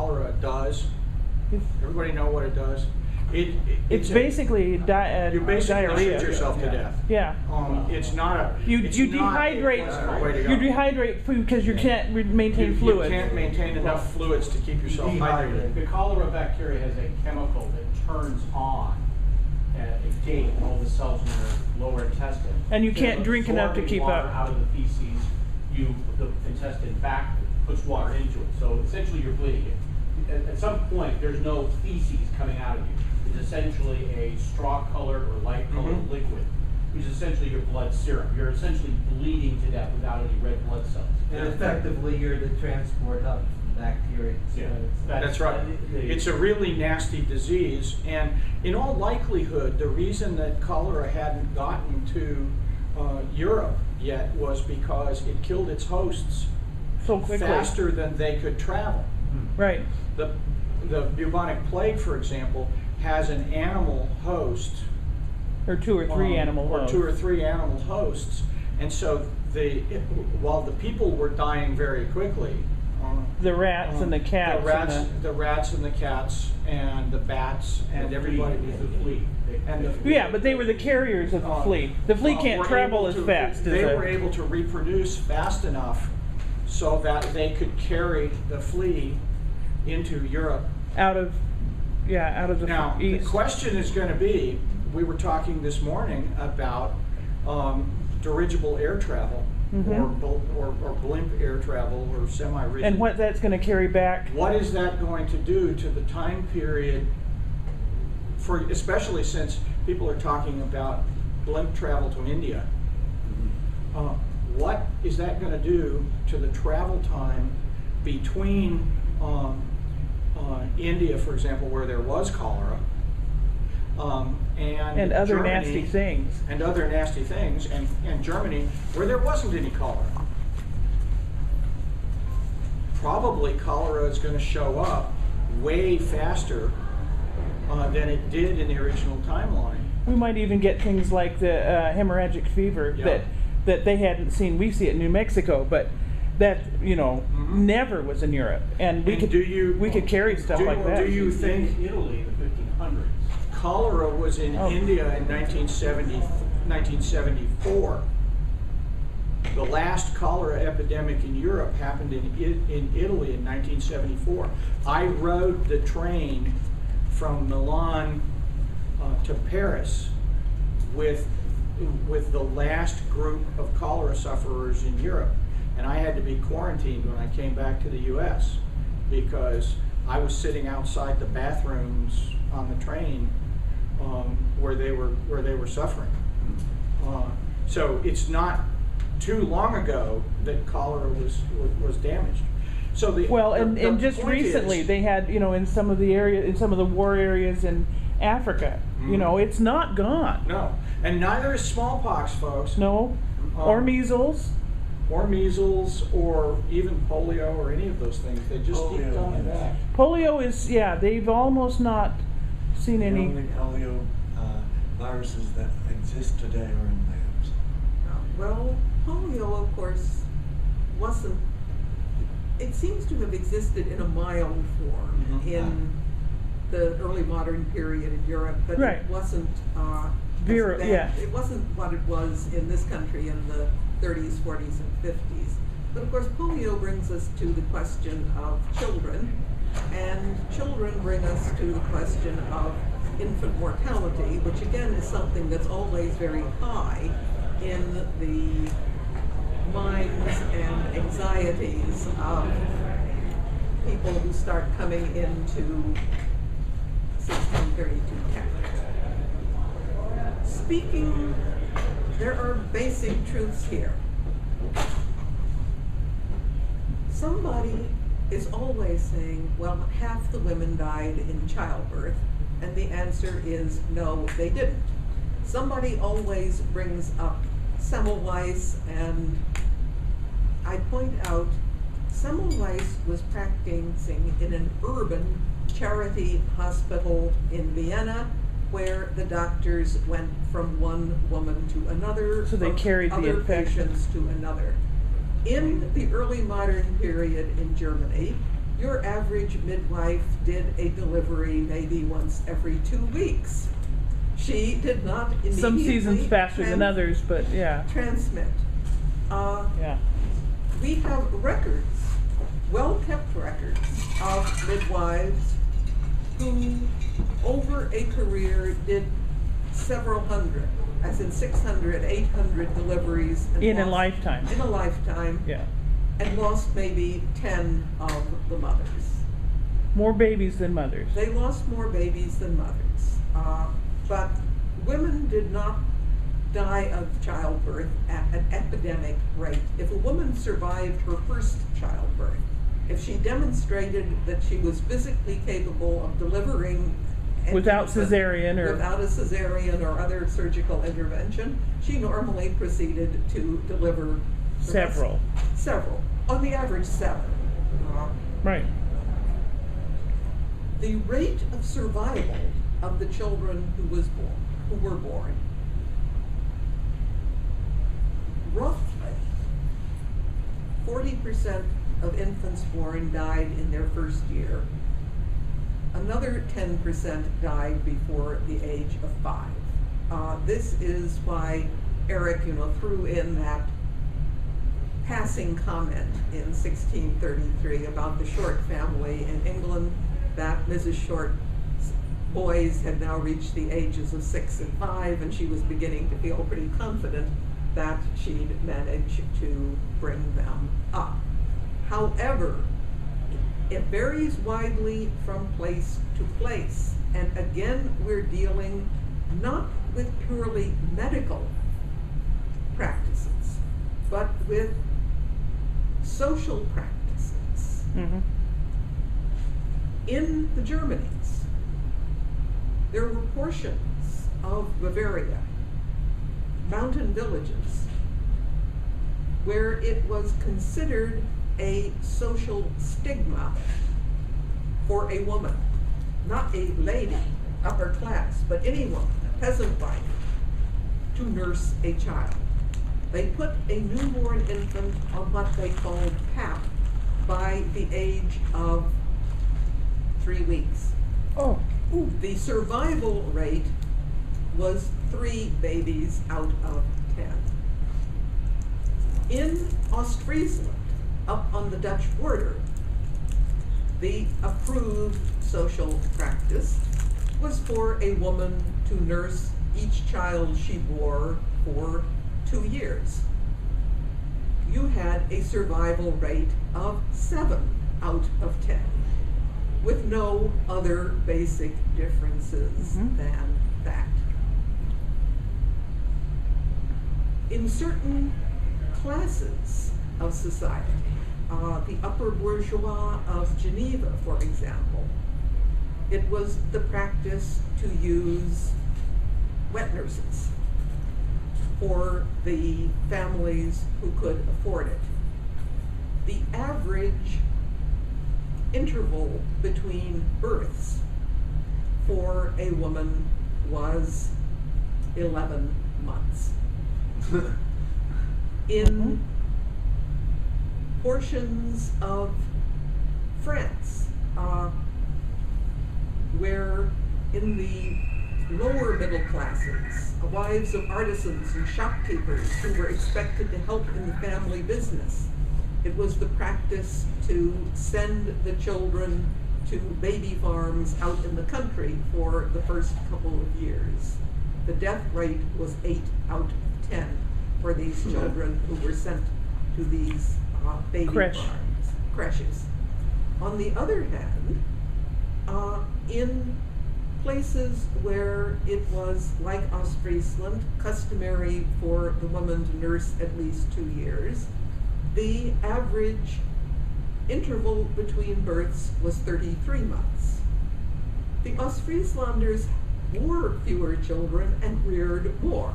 cholera does? Everybody know what it does? It's basically you basically diarrhea. shoot yourself to death. Yeah. It's not a. You it's not dehydrate. a pleasant way to go. You dehydrate food because you can't maintain fluid. You can't maintain enough fluids to keep yourself hydrated. The cholera bacteria has a chemical that turns on at a date all the cells in your lower intestine. And you Instead can't of drink enough to absorbing keep water up. out of the feces, the intestine back puts water into it. So essentially you're bleeding it. At some point, there's no feces coming out of you. It's essentially a straw-colored or light-colored liquid, which is essentially your blood serum. You're essentially bleeding to death without any red blood cells. And effectively, you're the transport hub for bacteria. So Yeah, That's right. It's a really nasty disease, and in all likelihood, the reason that cholera hadn't gotten to Europe yet was because it killed its hosts So quickly. faster than they could travel. Right. The bubonic plague, for example, has an animal host, Or two or three animal or hosts. 2 or 3 animal hosts, and so while the people were dying very quickly, The rats and the cats. the rats and the cats and the bats and everybody. The flea. Yeah, but they were the carriers of the flea. The flea can't were travel able as to- fast as They were able to reproduce fast enough so that they could carry the flea into Europe. out of the Now, the east. question is going to be, we were talking this morning about dirigible air travel, or blimp air travel, or semi-rigid. And what that's going to carry back. What is that going to do to the time period, especially since people are talking about blimp travel to India? What is that going to do to the travel time between India, for example, where there was cholera, and other Germany, nasty things. and other nasty things, and Germany, where there wasn't any cholera? Probably cholera is going to show up way faster than it did in the original timeline. We might even get things like the hemorrhagic fever Yeah. that they hadn't seen. We see it in New Mexico, but that never was in Europe, and we could carry stuff like that. Do you think In Italy in the 1500s? cholera was in India in 1974? The last cholera epidemic in Europe happened in Italy in 1974. I rode the train from Milan to Paris with the last group of cholera sufferers in Europe. And I had to be quarantined when I came back to the U.S. because I was sitting outside the bathrooms on the train where they were suffering. So it's not too long ago that cholera was damaged. So and just point recently is, they had in some of the war areas in Africa. It's not gone. no, and neither is smallpox, folks. No, or measles. Or measles, or even polio, or any of those things. They just keep coming back. Polio is they've almost not seen any. The only polio viruses that exist today are in labs. Well, polio, of course, wasn't. It seems to have existed in a mild form in the early modern period in Europe, but Right. it wasn't. It wasn't what it was in this country in the 30s, 40s, and 50s. But of course, polio brings us to the question of children, and children bring us to the question of infant mortality, which again is something that's always very high in the minds and anxieties of people who start coming into 1632 Kent. Speaking, there are basic truths here. Somebody is always saying, well, half the women died in childbirth, and the answer is no, they didn't. Somebody always brings up Semmelweis, and I point out Semmelweis was practicing in an urban charity hospital in Vienna, where the doctors went from one woman to another, So they from carried the other infection. patients to another. In the early modern period in Germany, your average midwife did a delivery maybe once every 2 weeks. She did not immediately Some seasons faster than others, but yeah. transmit. Yeah. We have records, well-kept records of midwives who, over a career, did several hundred, as in 600, 800 deliveries. And In a lost- lifetime. In a lifetime. Yeah. And lost maybe 10 of the mothers. More babies than mothers. They lost more babies than mothers. But women did not die of childbirth at an epidemic rate. If a woman survived her first childbirth, if she demonstrated that she was physically capable of delivering an Without infant cesarean or- without a cesarean or other surgical intervention, she normally proceeded to deliver the rest- Several. Several. On the average, 7. Right. The rate of survival of the children who were born, roughly 40% of infants born died in their first year. Another 10% died before the age of 5. This is why Eric, threw in that passing comment in 1633 about the Short family in England, that Mrs. Short's boys had now reached the ages of 6 and 5, and she was beginning to feel pretty confident that she'd managed to bring them up. However, it varies widely from place to place, and again, we're dealing not with purely medical practices, but with social practices. Mm-hmm. In the Germanies, there were portions of Bavaria, mountain villages, where it was considered a social stigma for a woman, not a lady, upper class, but any woman, a peasant wife, to nurse a child. They put a newborn infant on what they called pap by the age of 3 weeks. Oh. The survival rate was 3 babies out of 10. In Ostfriesland, up on the Dutch border, the approved social practice was for a woman to nurse each child she bore for 2 years. You had a survival rate of 7 out of 10, with no other basic differences than that. In certain classes of society, the upper bourgeois of Geneva, for example, it was the practice to use wet nurses for the families who could afford it. The average interval between births for a woman was 11 months. In portions of France, where in the lower middle classes, wives of artisans and shopkeepers who were expected to help in the family business, it was the practice to send the children to baby farms out in the country for the first couple of years. The death rate was 8 out of 10 for these children who were sent to these baby farms, creches. On the other hand, in places where it was, like Ostfriesland, customary for the woman to nurse at least 2 years, the average interval between births was 33 months. The Ostfrieslanders bore fewer children and reared more,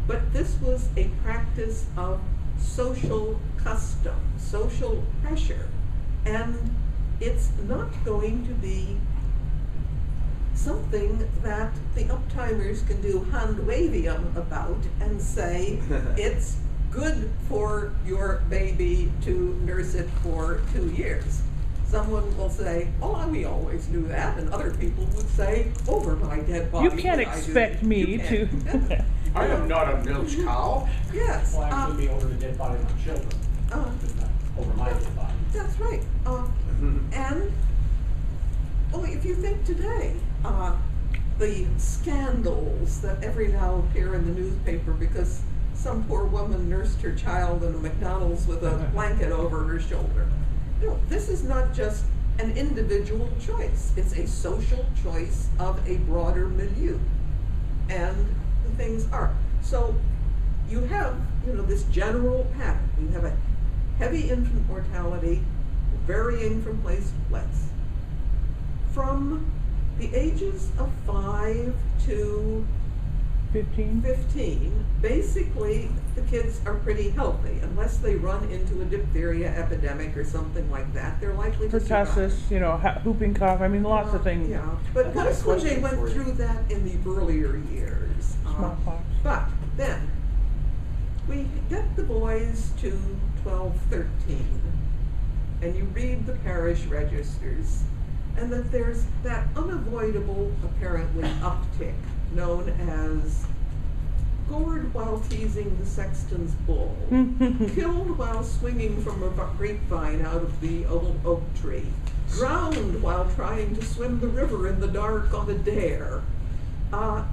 but this was a practice of social custom, social pressure, and it's not going to be something that the uptimers can do hand-wavium about and say it's good for your baby to nurse it for 2 years. someone will say, oh, we always knew that, and other people would say, over my dead body. You can't would I do expect that." me You can't. to. I am not a milch cow. Yes. Well, actually be over the dead body of my children, uh, but not over my dead body. That's right. And, oh, if you think today, the scandals that every now appear in the newspaper because some poor woman nursed her child in a McDonald's with a blanket over her shoulder. You know, this is not just an individual choice. It's a social choice of a broader milieu. And the things are. So you have, you know, this general pattern. You have a heavy infant mortality varying from place to place. From the ages of 5 to 15, basically the kids are pretty healthy. Unless they run into a diphtheria epidemic or something like that, they're likely to survive. Pertussis, you know, whooping cough. I mean, lots of things. Yeah, but I've got a mostly they question went for you. through that in the earlier years. Smallpox. But then, we get the boys to 12, 13, and you read the parish registers, and that there's that unavoidable, apparently, uptick known as gored while teasing the sexton's bull, killed while swinging from a grapevine out of the old oak tree, drowned while trying to swim the river in the dark on a dare.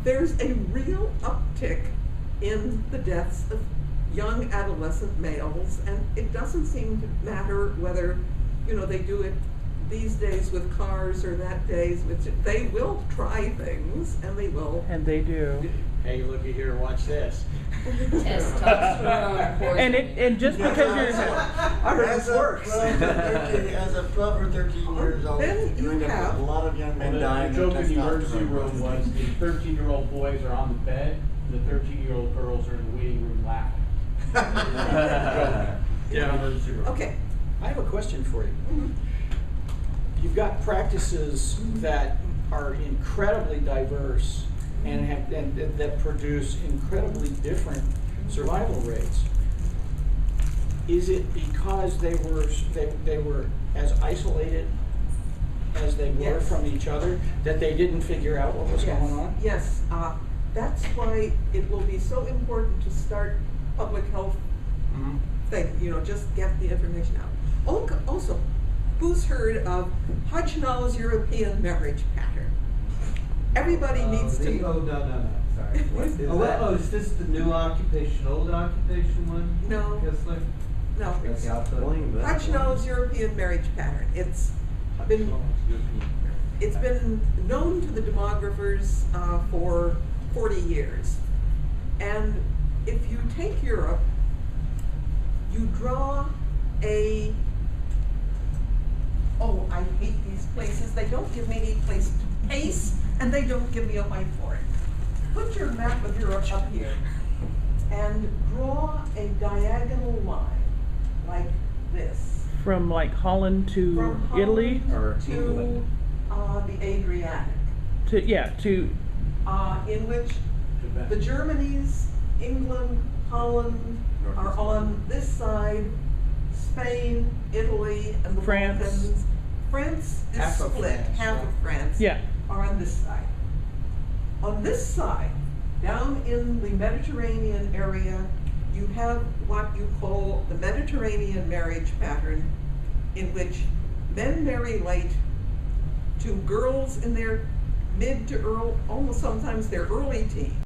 There's a real uptick in the deaths of young adolescent males, and it doesn't seem to matter whether, you know, they do it these days with cars or that days with, they will try things, and they will. And they do. Hey, looky here, watch this. Testosterone poisoning. And just because you're. I heard As this of works. 12 or 13 years old, Then you we got have- a lot of young men Well, dying the of joke in the emergency testosterone. room was the 13-year-old boys are on the bed, and the 13-year-old girls are in the waiting room laughing. In the emergency room. Okay. I have a question for you. You've got practices that are incredibly diverse and that produce incredibly different survival rates. Is it because they were as isolated as they were Yes. from each other that they didn't figure out what was Yes. going on? Yes, that's why it will be so important to start public health Mhm. thing, you know, just get the information out. Also, who's heard of Hodgkin's European marriage pattern? Everybody needs to. Oh, no, sorry. What is Oh, that? is this the new occupation, old occupation one? No. Kessler? No, it's Okay, I'll put it. Hodgkin's European marriage pattern. It's been known to the demographers for 40 years. And if you take Europe, you draw a, oh, I hate these places. They don't give me any place to pace, and they don't give me a whiteboard. Put your map of Europe up here and draw a diagonal line like this. From like Holland to From Holland Italy, Or to England. the Adriatic, to in which Tibet. the Germanys, England, Holland are on this side, Spain, Italy, and the France. Balkans. France is Half of split, France, half yeah. of France yeah. are on this side. On this side, down in the Mediterranean area, you have what you call the Mediterranean marriage pattern, in which men marry late to girls in their mid to early, almost sometimes their early teens.